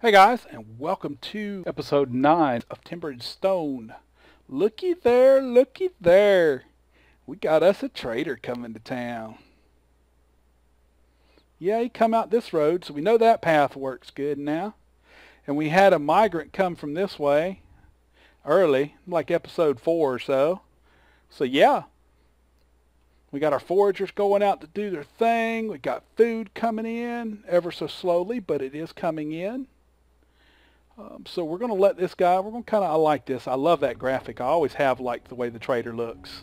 Hey guys, and welcome to episode 9 of Timber and Stone. Looky there, looky there. We got us a trader coming to town. Yeah, he come out this road, so we know that path works good now. And we had a migrant come from this way early, like episode 4 or so. So yeah, we got our foragers going out to do their thing. We got food coming in, ever so slowly, but it is coming in. So we're going to let this guy, we're going to kind of, I like this. I love that graphic. I always have liked the way the trader looks.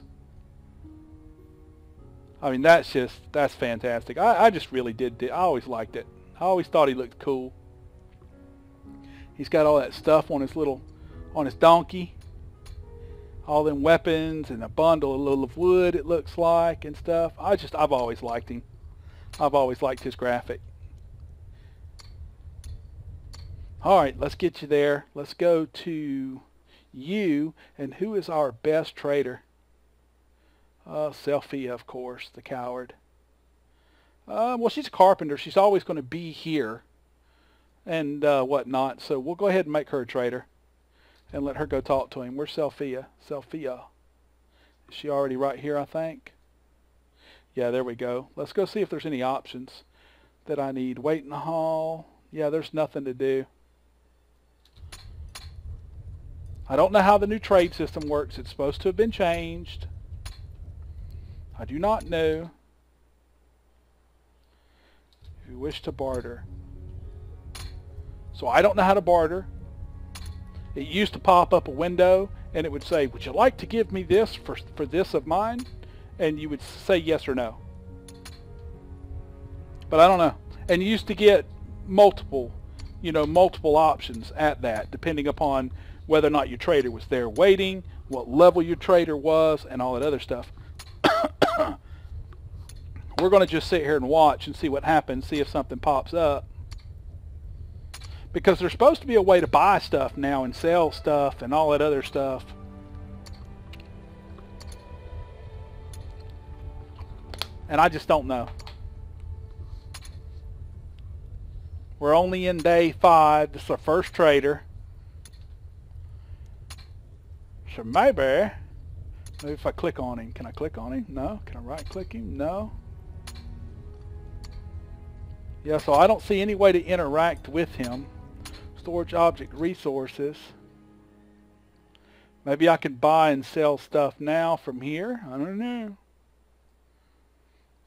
I mean, that's fantastic. I just really did. I always liked it. I always thought he looked cool. He's got all that stuff on his donkey. All them weapons and a bundle, a little of wood it looks like and stuff. I've always liked him. I've always liked his graphic. Alright, let's get you there. Let's go to you. And who is our best trader? Selphia, of course, the coward. Well, she's a carpenter. She's always going to be here and whatnot. So we'll go ahead and make her a trader and let her go talk to him. Where's Selphia? Selphia. Is she already right here, I think? Yeah, there we go. Let's go see if there's any options that I need. Wait in the hall. Yeah, there's nothing to do. I don't know how the new trade system works. It's supposed to have been changed. I do not know. If you wish to barter. So I don't know how to barter. It used to pop up a window and it would say, would you like to give me this for this of mine? And you would say yes or no. But I don't know. And you used to get multiple options at that, depending upon whether or not your trader was there waiting, what level your trader was, and all that other stuff. We're going to just sit here and watch and see what happens, see if something pops up. Because there's supposed to be a way to buy stuff now and sell stuff and all that other stuff. And I just don't know. We're only in day 5. This is our first trader. So maybe if I click on him, can I click on him? No. Can I right click him? No. Yeah, so I don't see any way to interact with him. Storage object resources. Maybe I can buy and sell stuff now from here. I don't know.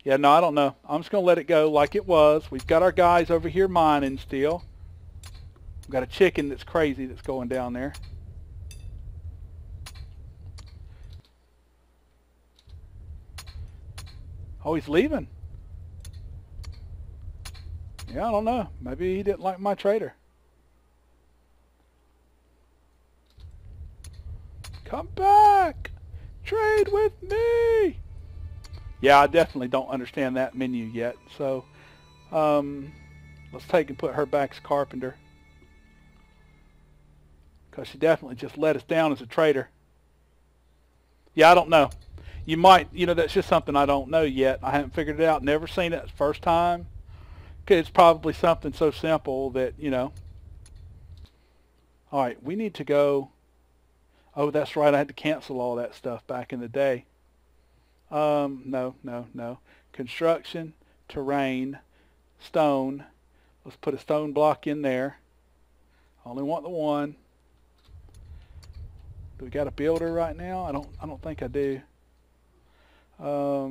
Yeah, no, I don't know. I'm just going to let it go like it was. We've got our guys over here mining still. We've got a chicken that's crazy that's going down there. Oh, he's leaving. Yeah, I don't know. Maybe he didn't like my trader. Come back! Trade with me! Yeah, I definitely don't understand that menu yet. So, let's take and put her back as carpenter. Because she definitely just let us down as a trader. Yeah, I don't know. You might, that's just something I don't know yet. I haven't figured it out. Never seen it first time. It's probably something so simple that, Alright, we need to go. Oh, that's right. I had to cancel all that stuff back in the day. No. Construction, terrain, stone. Let's put a stone block in there. I only want the one. Do we got a builder right now? I don't think I do. All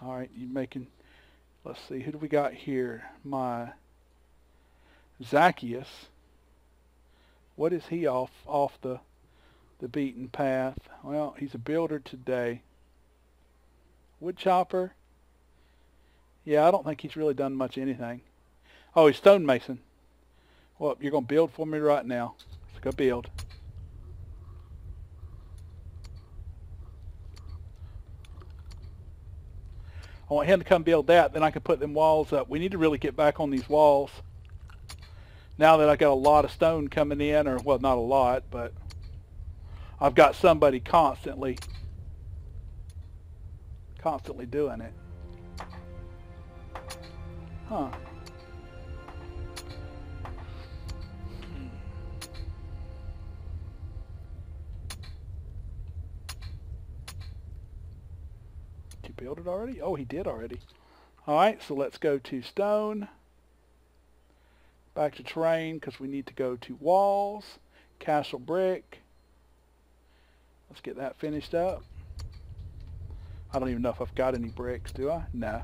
right, you making. Let's see, who do we got here? My Zacchaeus. What is he off the beaten path? Well, he's a builder today. Wood chopper. Yeah, I don't think he's really done much anything. Oh, he's stonemason. Well, you're going to build for me right now. Let's go build. I want him to come build that, then I can put them walls up. We need to really get back on these walls. Now that I got a lot of stone coming in, or, well, not a lot, but I've got somebody constantly doing it. Huh. build it already? Oh, he did already. Alright, so let's go to stone. Back to terrain because we need to go to walls. Castle brick. Let's get that finished up. I don't even know if I've got any bricks, do I? No.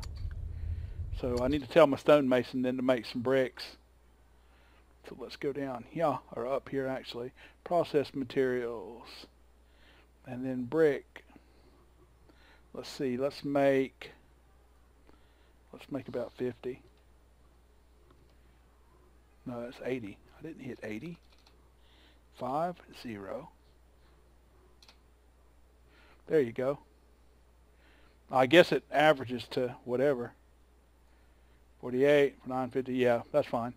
So I need to tell my stonemason then to make some bricks. So let's go down here, or up here actually. Process materials. And then brick. Let's see, let's make about 50. No, that's 80. I didn't hit 80. 5, 0. There you go. I guess it averages to whatever. 48, 950, yeah, that's fine.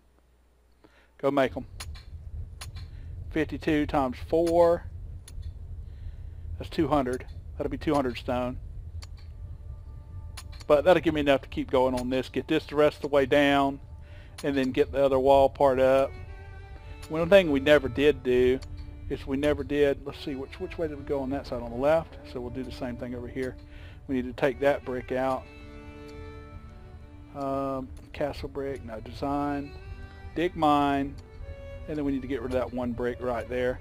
Go make them. 52 times 4. That's 200. That'll be 200 stone. But that'll give me enough to keep going on this. Get this the rest of the way down. And then get the other wall part up. One thing we never did do is let's see, which way did we go on that side? On the left. So we'll do the same thing over here. We need to take that brick out. Castle brick, no, design. Dig mine. And then we need to get rid of that one brick right there.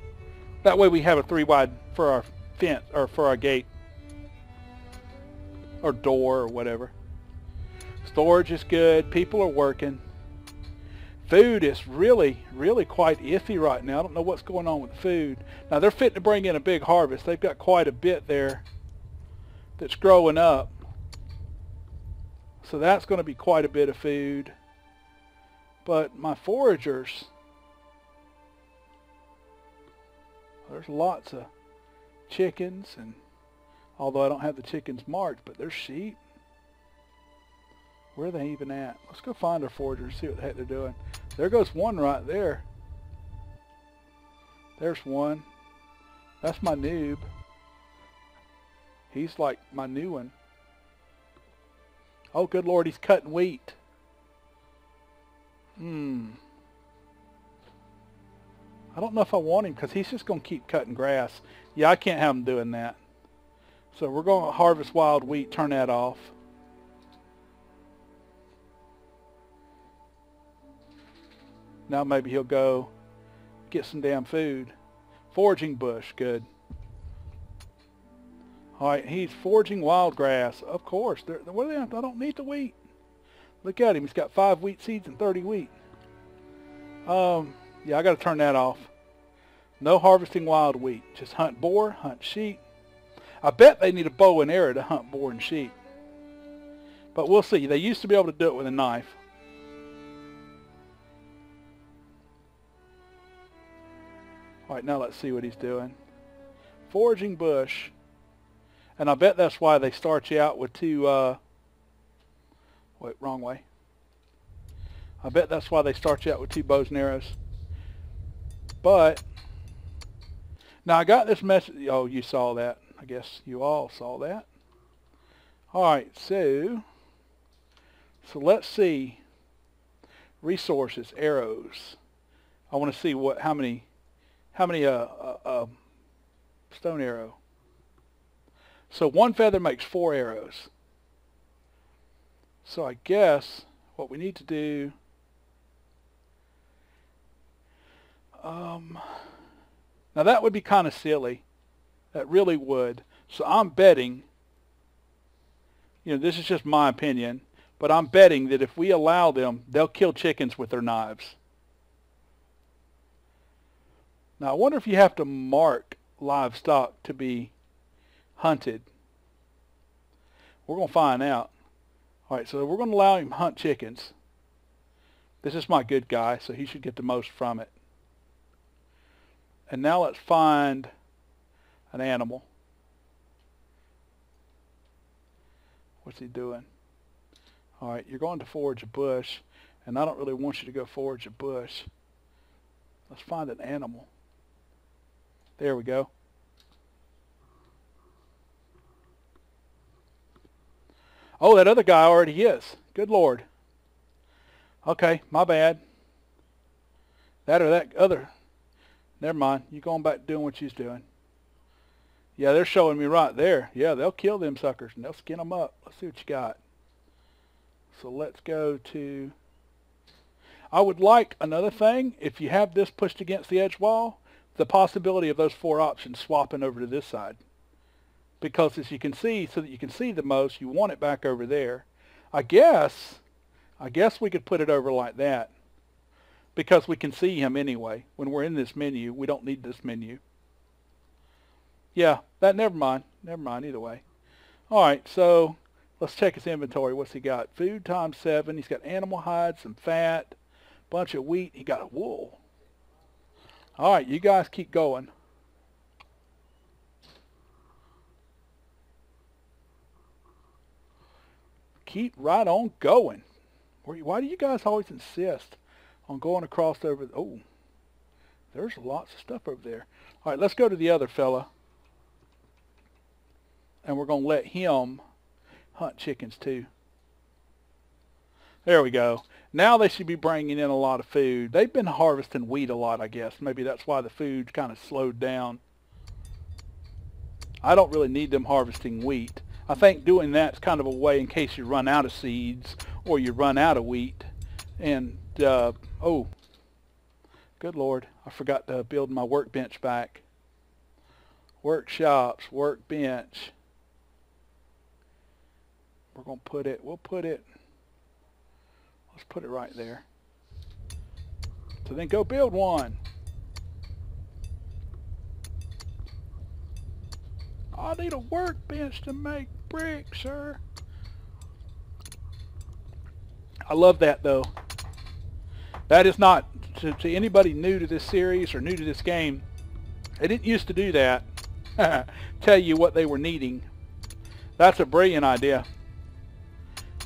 That way we have a 3 wide for our fence, or for our gate. Or door, or whatever. Storage is good. People are working. Food is really, really quite iffy right now. I don't know what's going on with food. Now they're fitting to bring in a big harvest. They've got quite a bit there that's growing up. So that's going to be quite a bit of food. But my foragers, there's lots of chickens, and although I don't have the chickens marked, but there's sheep. Where are they even at? Let's go find our foragers, see what the heck they're doing. There goes one right there. There's one. That's my noob. He's like my new one. Oh, good Lord, he's cutting wheat. I don't know if I want him because he's just going to keep cutting grass. Yeah, I can't have him doing that. So we're going to harvest wild wheat, turn that off. Now maybe he'll go get some damn food. Foraging bush, good. Alright, he's foraging wild grass. Of course. What are they? I don't need the wheat. Look at him. He's got 5 wheat seeds and 30 wheat. Yeah, I got to turn that off. No harvesting wild wheat. Just hunt boar, hunt sheep. I bet they need a bow and arrow to hunt boar and sheep. But we'll see. They used to be able to do it with a knife. Alright, now let's see what he's doing. Foraging bush. And I bet that's why they start you out with 2, wait, wrong way. I bet that's why they start you out with 2 bows and arrows. But, now I got this message, oh, you saw that. I guess you all saw that. Alright, so let's see. Resources, arrows. I want to see how many stone arrow. So 1 feather makes 4 arrows. So I guess what we need to do, now that would be kind of silly. That really would. So I'm betting, this is just my opinion, but I'm betting that if we allow them, they'll kill chickens with their knives. Now I wonder if you have to mark livestock to be hunted. We're going to find out. Alright, so we're going to allow him to hunt chickens. This is my good guy, so he should get the most from it. And now let's find an animal. What's he doing? Alright, you're going to forage a bush, and I don't really want you to go forage a bush. Let's find an animal. There we go. Oh, that other guy already is. Good Lord. Okay, my bad. That or that other. Never mind. You going back doing what she's doing. Yeah, they're showing me right there. Yeah, they'll kill them suckers and they'll skin them up. Let's see what you got. So let's go to... I would like another thing, if you have this pushed against the edge wall, the possibility of those 4 options swapping over to this side. Because as you can see, so that you can see the most, you want it back over there. I guess we could put it over like that. Because we can see him anyway. When we're in this menu, we don't need this menu. Yeah, never mind either way. Alright, so let's check his inventory. What's he got? Food times 7. He's got animal hide, some fat, bunch of wheat. He got a wool. Alright, you guys keep going. Keep right on going. Why do you guys always insist on going across over? Oh, there's lots of stuff over there. Alright, let's go to the other fella. And we're going to let him hunt chickens too. There we go. Now they should be bringing in a lot of food. They've been harvesting wheat a lot, I guess. Maybe that's why the food kind of slowed down. I don't really need them harvesting wheat. I think doing that's kind of a way in case you run out of seeds or you run out of wheat. And, oh, good Lord, I forgot to build my workbench back. Workshops, workbench. We're going to put it, let's put it right there. So then go build one. I need a workbench to make bricks, sir. I love that though. That is not, to anybody new to this series or new to this game, they didn't used to do that. Tell you what they were needing. That's a brilliant idea.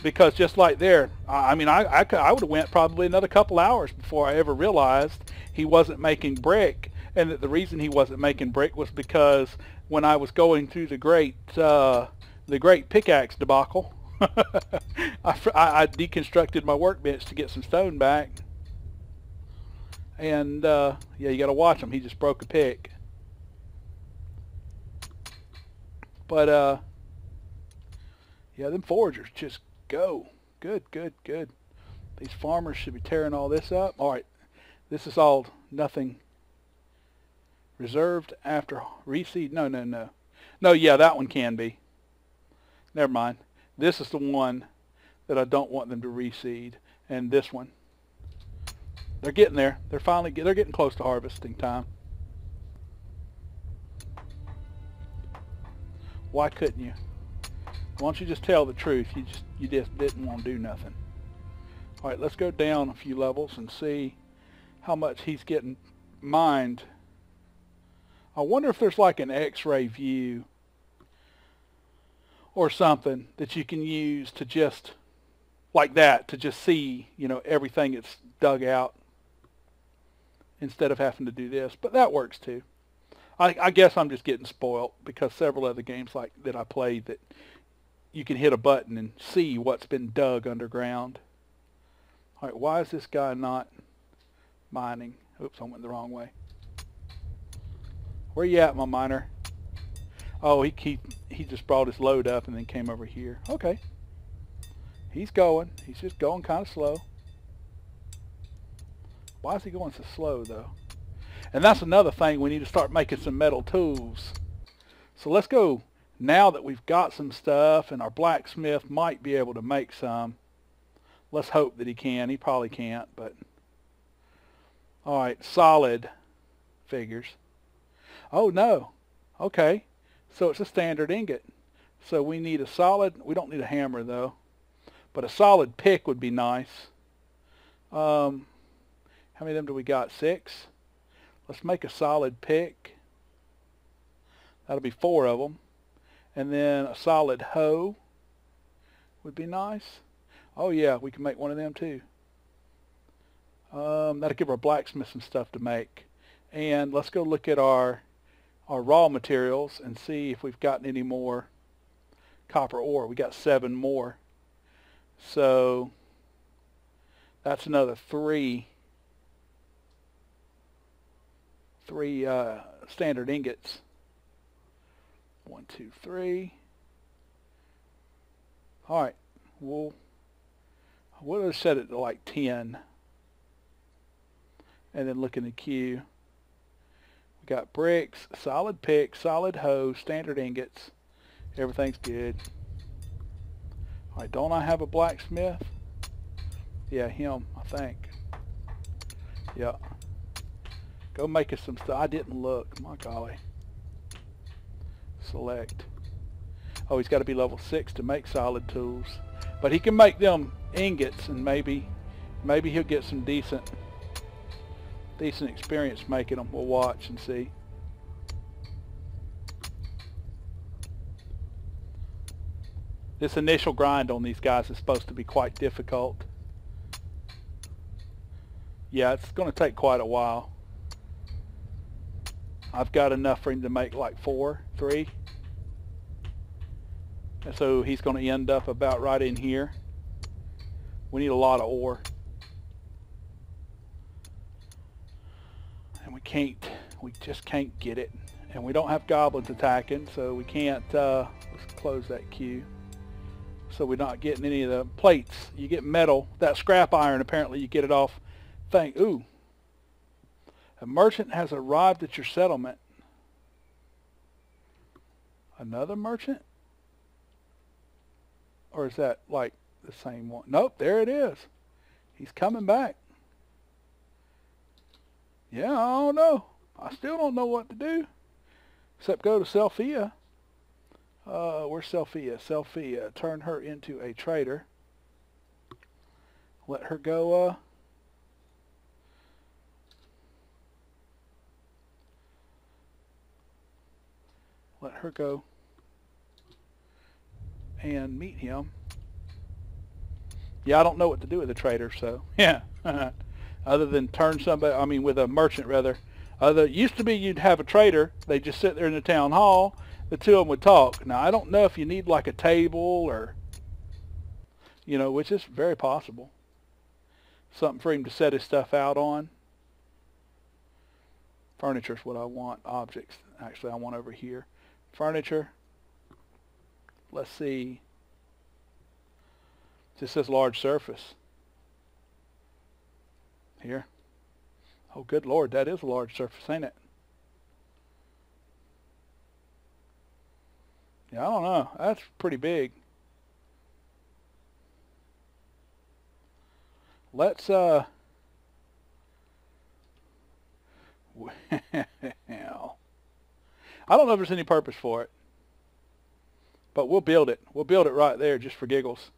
Because just like there, I mean, I would have went probably another couple hours before I ever realized he wasn't making brick, and that the reason he wasn't making brick was because when I was going through the great pickaxe debacle, I deconstructed my workbench to get some stone back, and yeah, you got to watch him. He just broke a pick, but yeah, them foragers just go. Good. These farmers should be tearing all this up. Alright, this is all nothing reserved after reseed. No, yeah, that one can be. Never mind. This is the one that I don't want them to reseed. And this one. They're getting there. They're getting close to harvesting time. Why couldn't you? Why don't you just tell the truth? You just didn't want to do nothing. All right, let's go down a few levels and see how much he's getting mined. I wonder if there's like an X-ray view or something that you can use to just like that to just see, you know, everything that's dug out instead of having to do this. But that works too. I guess I'm just getting spoiled because several other games like that I played that you can hit a button and see what's been dug underground. All right, why is this guy not mining? Oops, I went the wrong way. Where you at, my miner? Oh, he just brought his load up and then came over here. Okay. He's going. He's just going kind of slow. Why is he going so slow, though? And that's another thing. We need to start making some metal tools. So let's go. Now that we've got some stuff and our blacksmith might be able to make some. Let's hope that he can. He probably can't, but... Alright, solid figures. Oh, no. Okay. So it's a standard ingot. So we need a solid... We don't need a hammer, though. But a solid pick would be nice. How many of them do we got? 6? Let's make a solid pick. That'll be 4 of them. And then a solid hoe would be nice. Oh yeah, we can make one of them too. That'll give our blacksmith some stuff to make. And let's go look at our raw materials and see if we've gotten any more copper ore. We got 7 more. So that's another 3 standard ingots. 1, 2, 3. All right, we'll just set it to like 10, and then look in the queue. We got bricks, solid pick, solid hoe, standard ingots. Everything's good. All right, don't I have a blacksmith? Yeah, him, I think. Yeah. Go make us some stuff. I didn't look. My golly. Select. Oh, he's got to be level 6 to make solid tools. But he can make them ingots, and maybe he'll get some decent experience making them. We'll watch and see. This initial grind on these guys is supposed to be quite difficult. Yeah, it's going to take quite a while. I've got enough for him to make like 3. And so he's going to end up about right in here. We need a lot of ore. And we just can't get it. And we don't have goblins attacking, so we can't, let's close that queue. So we're not getting any of the plates. You get metal, that scrap iron, apparently you get it off. Ooh. A merchant has arrived at your settlement. Another merchant? Or is that like the same one? Nope, there it is. He's coming back. Yeah, I don't know. I still don't know what to do. Except go to Selphia. Where's Selphia? Selphia. Turn her into a trader. Let her go, let her go and meet him. Yeah, I don't know what to do with a trader, so yeah. Other than turn somebody, I mean with a merchant rather. It used to be you'd have a trader, they just sit there in the town hall, the two of them would talk. Now I don't know if you need like a table or, you know, which is very possible. Something for him to set his stuff out on. Furniture is what I want. Objects, actually I want over here. Furniture. Let's see. This says large surface. Here. Oh, good Lord, that is a large surface, ain't it? Yeah, I don't know. That's pretty big. Let's, well, I don't know if there's any purpose for it. But we'll build it. We'll build it right there just for giggles.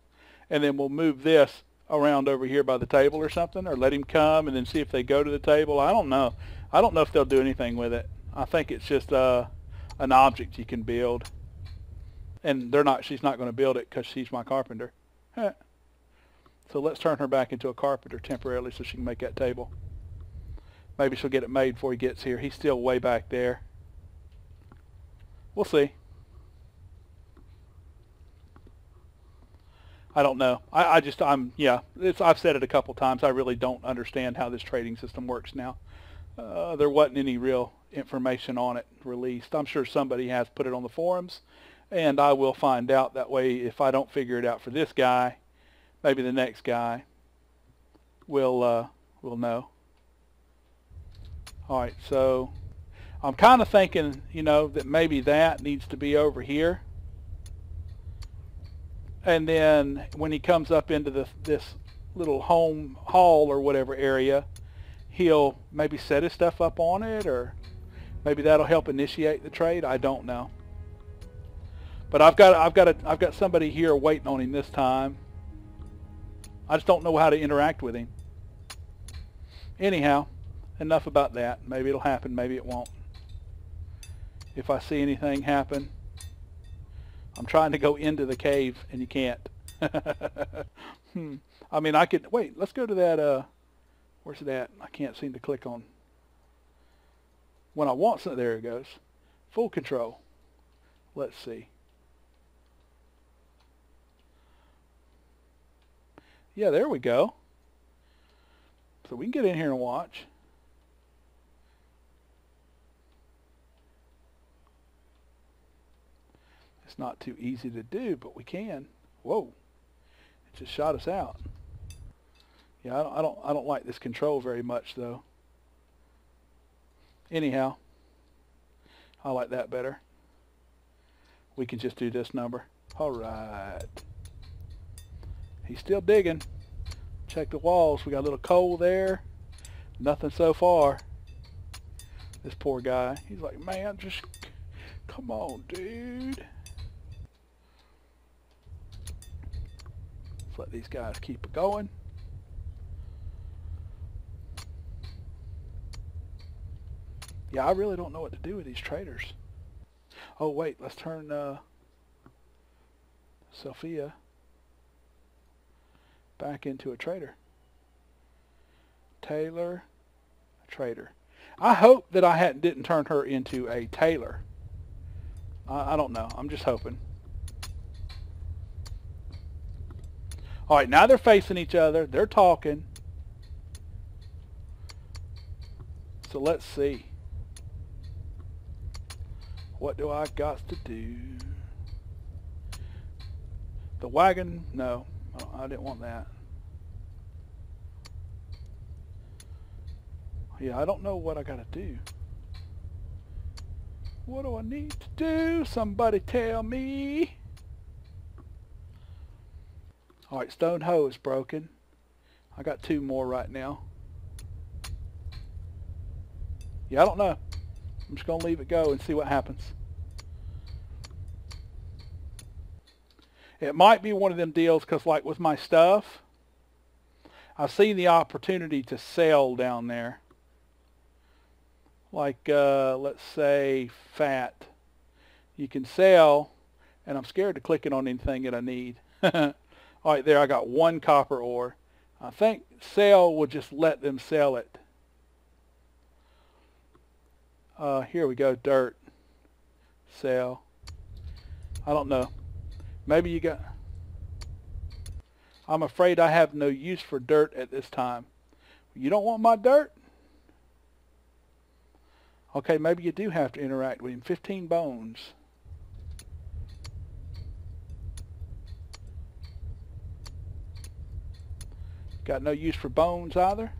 And then we'll move this around over here by the table or something, or let him come and then see if they go to the table. I don't know. I don't know if they'll do anything with it. I think it's just an object you can build. And she's not going to build it because she's my carpenter. So let's turn her back into a carpenter temporarily so she can make that table. Maybe she'll get it made before he gets here. He's still way back there. We'll see. I don't know. I've said it a couple times. I really don't understand how this trading system works now. There wasn't any real information on it released. I'm sure somebody has put it on the forums, and I will find out. That way, if I don't figure it out for this guy, maybe the next guy will know. All right, so I'm kind of thinking, you know, that maybe that needs to be over here. And then when he comes up into this little home hall or whatever area, he'll maybe set his stuff up on it, or maybe that'll help initiate the trade. I don't know. But I've got somebody here waiting on him this time. I just don't know how to interact with him. Anyhow, enough about that. Maybe it'll happen, maybe it won't. If I see anything happen, I'm trying to go into the cave and you can't. I mean, I could, wait, let's go to that, where's it at? I can't seem to click on. When I want something, there it goes. Full control. Let's see. Yeah, there we go. So we can get in here and watch. It's not too easy to do, but we can. Whoa. It just shot us out. Yeah, I don't like this control very much though. Anyhow, I like that better. We can just do this number. Alright. He's still digging. Check the walls. We got a little coal there. Nothing so far. This poor guy. He's like, man, just come on, dude. Let's let these guys keep it going. Yeah, I really don't know what to do with these traders. Oh, wait. Let's turn Sophia back into a trader. Tailor, trader. I hope that I didn't turn her into a tailor. I don't know. I'm just hoping. All right, now they're facing each other. They're talking. So let's see. What do I got to do? The wagon? No, I didn't want that. Yeah, I don't know what I got to do. What do I need to do? Somebody tell me. Alright, stone hoe is broken. I got 2 more right now. Yeah, I don't know. I'm just going to leave it go and see what happens. It might be one of them deals because like with my stuff, I've seen the opportunity to sell down there. Like, let's say fat. You can sell, and I'm scared to click it on anything that I need. Alright, there I got 1 copper ore. I think sell will just let them sell it. Here we go, dirt. Sell. I don't know. Maybe you got... I'm afraid I have no use for dirt at this time. You don't want my dirt? Okay, maybe you do have to interact with him. 15 bones. Got no use for bones either.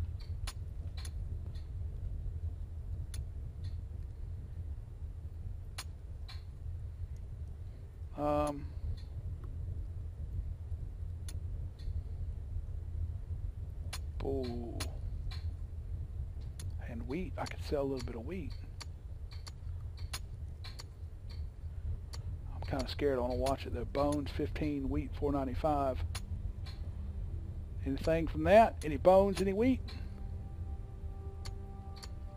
Oh. And wheat. I could sell a little bit of wheat. I'm kind of scared. I want to watch it though. Bones 15, wheat 4.95. Anything from that? Any bones? Any wheat?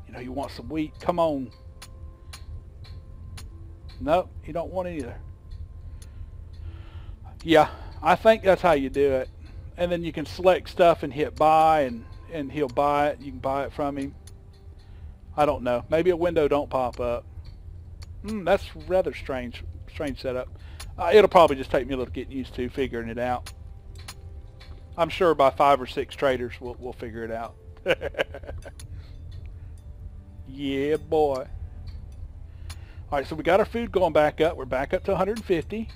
You know you want some wheat. Come on. Nope, you don't want it either. Yeah, I think that's how you do it. And then you can select stuff and hit buy, and he'll buy it. You can buy it from him. I don't know. Maybe a window don't pop up. That's rather strange setup. It'll probably just take me a little getting used to figuring it out. I'm sure by 5 or 6 traders we'll figure it out. Yeah, boy. Alright, so we got our food going back up. We're back up to 150.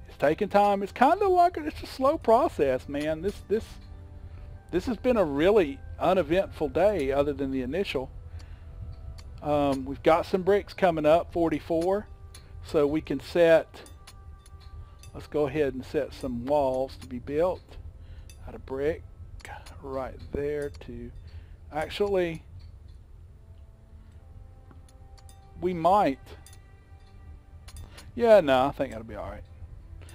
It's taking time. It's kind of like it's a slow process, man. This has been a really uneventful day other than the initial. We've got some bricks coming up, 44. So we can set... Let's go ahead and set some walls to be built out of brick right there to... Actually, we might... Yeah, no, I think that'll be alright.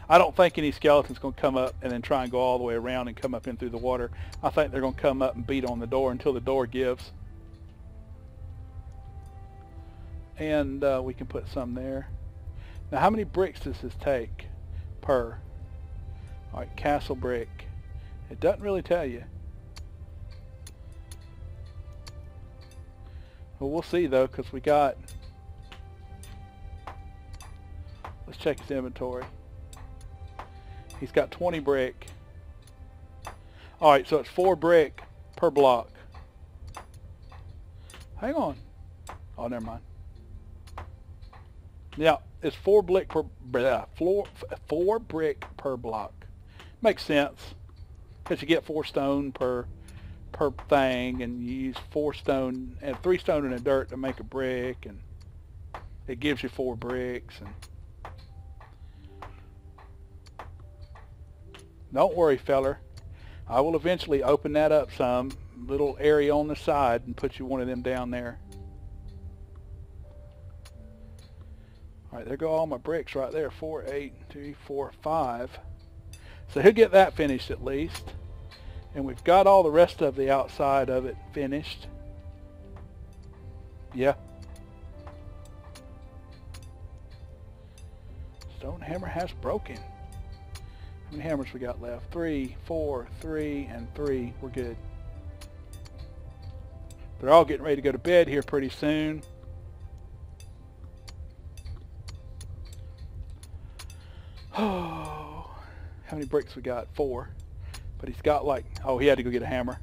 I don't think any skeleton's going to come up and then try and go all the way around and come up in through the water. I think they're going to come up and beat on the door until the door gives. And we can put some there. Now, how many bricks does this take per? Alright, castle brick. It doesn't really tell you. Well, we'll see though, because we got... Let's check his inventory. He's got 20 brick. Alright, so it's 4 brick per block. Hang on. Oh, never mind. Yeah, it's 4 brick per block. Makes sense, because you get 4 stone per thing, and you use 4 stone and 3 stone in the dirt to make a brick, and it gives you 4 bricks. And don't worry, feller, I will eventually open that up some little area on the side and put you one of them down there. Alright, there go all my bricks right there. 4, 8, 3, 4, 5. So he'll get that finished at least. And we've got all the rest of the outside of it finished. Yeah. Stone hammer has broken. How many hammers we got left? 3, 4, 3, and 3. We're good. They're all getting ready to go to bed here pretty soon. Oh, how many bricks we got? 4. But he's got like, oh, he had to go get a hammer.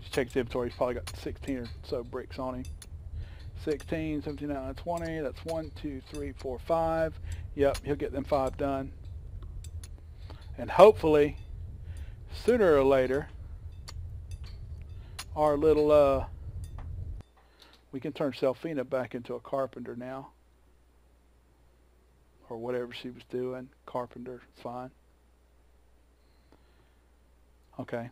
Just check his inventory. He's probably got 16 or so bricks on him. 16, 17, 19, 20. That's 1, 2, 3, 4, 5. Yep, he'll get them 5 done. And hopefully, sooner or later, our little, we can turn Selfina back into a carpenter now. Or whatever she was doing. Carpenter, fine. Okay.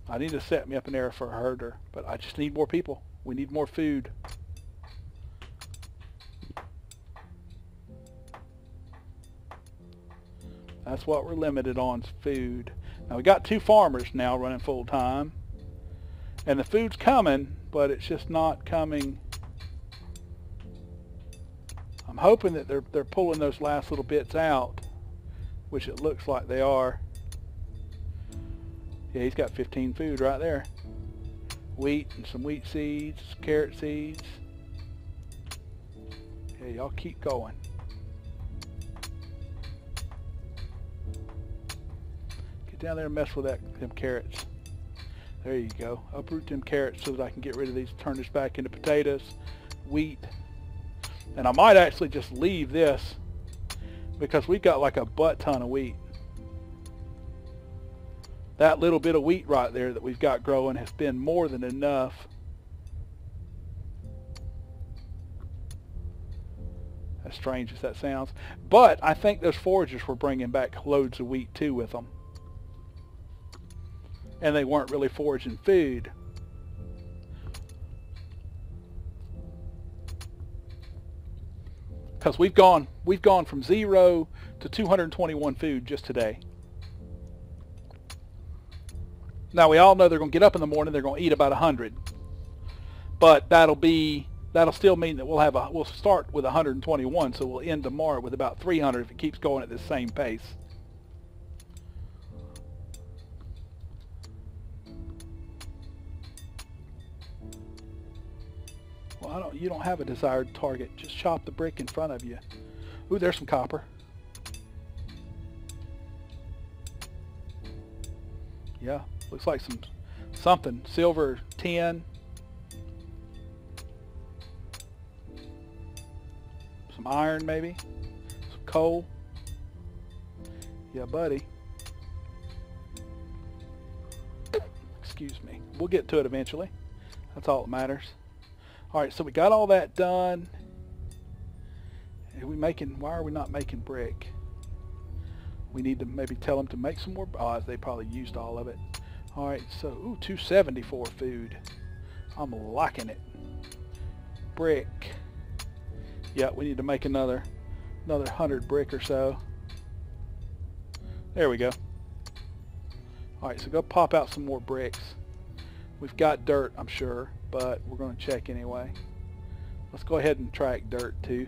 I need to set me up an area for a herder, but I just need more people. We need more food. That's what we're limited on, is food. Now we got 2 farmers now running full time. And the food's coming, but it's just not coming. I'm hoping that they're pulling those last little bits out, which it looks like they are. Yeah, he's got 15 food right there. Wheat and some wheat seeds, carrot seeds. Yeah, y'all keep going. Get down there and mess with them carrots. There you go. Uproot them carrots so that I can get rid of these, turn this back into potatoes, wheat. And I might actually just leave this because we've got like a butt ton of wheat. That little bit of wheat right there that we've got growing has been more than enough. As strange as that sounds. But I think those foragers were bringing back loads of wheat too with them. And they weren't really foraging food. Because we've gone from 0 to 221 food just today. Now we all know they're going to get up in the morning, they're going to eat about 100. But that'll still mean that we'll start with 121, so we'll end tomorrow with about 300 if it keeps going at the same pace. Well, you don't have a desired target. Just chop the brick in front of you. Ooh, there's some copper. Yeah, looks like something. Silver, tin. Some iron maybe. Some coal. Yeah, buddy. Excuse me. We'll get to it eventually. That's all that matters. Alright, so we got all that done. Why are we not making brick? We need to maybe tell them to make some more. Oh, they probably used all of it. Alright, so, ooh, 274 food. I'm liking it. Brick. Yeah, we need to make another 100 brick or so. There we go. Alright, so go pop out some more bricks. We've got dirt, I'm sure, but we're going to check anyway. Let's go ahead and track dirt too.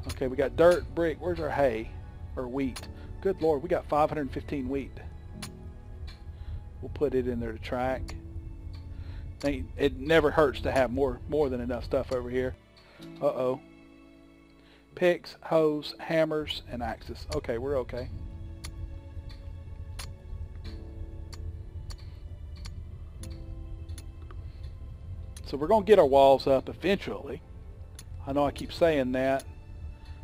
Okay, we got dirt, brick. Where's our hay? Or wheat? Good Lord, we got 515 wheat. We'll put it in there to track. It never hurts to have more than enough stuff over here. Uh-oh. Picks, hoes, hammers, and axes. Okay, we're okay. So we're going to get our walls up eventually. I know I keep saying that,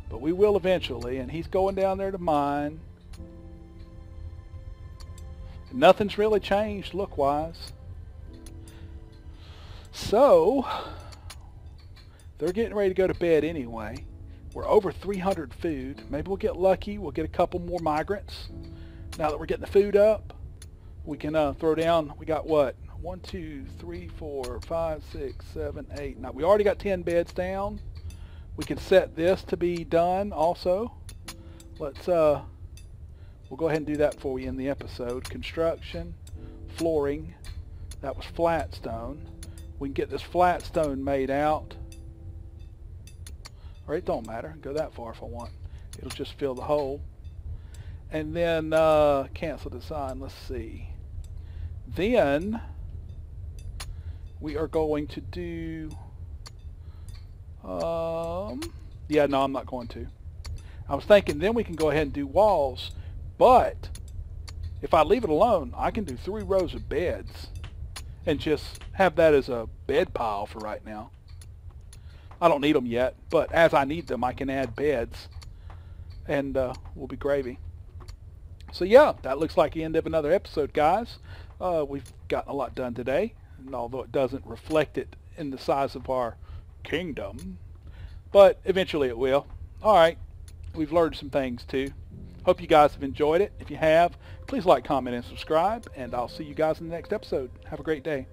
but we will eventually. And he's going down there to mine. And nothing's really changed look-wise. So they're getting ready to go to bed anyway. We're over 300 food. Maybe we'll get lucky. We'll get a couple more migrants. Now that we're getting the food up, we can throw down. We got what? 1, 2, 3, 4, 5, 6, 7, 8. Now we already got 10 beds down. We can set this to be done also. Let's we'll go ahead and do that before we end the episode. Construction, flooring. That was flat stone. We can get this flat stone made out. Or it don't matter. I can go that far if I want. It'll just fill the hole. And then cancel design. Let's see. Then we are going to do yeah, no, I'm not going to. I was thinking then we can go ahead and do walls, but if I leave it alone, I can do 3 rows of beds and just have that as a bed pile for right now. I don't need them yet, but as I need them, I can add beds, and we'll be gravy. So yeah, that looks like the end of another episode, guys. We've gotten a lot done today, and although it doesn't reflect it in the size of our kingdom, but eventually it will. Alright, we've learned some things too. Hope you guys have enjoyed it. If you have, please like, comment, and subscribe, and I'll see you guys in the next episode. Have a great day.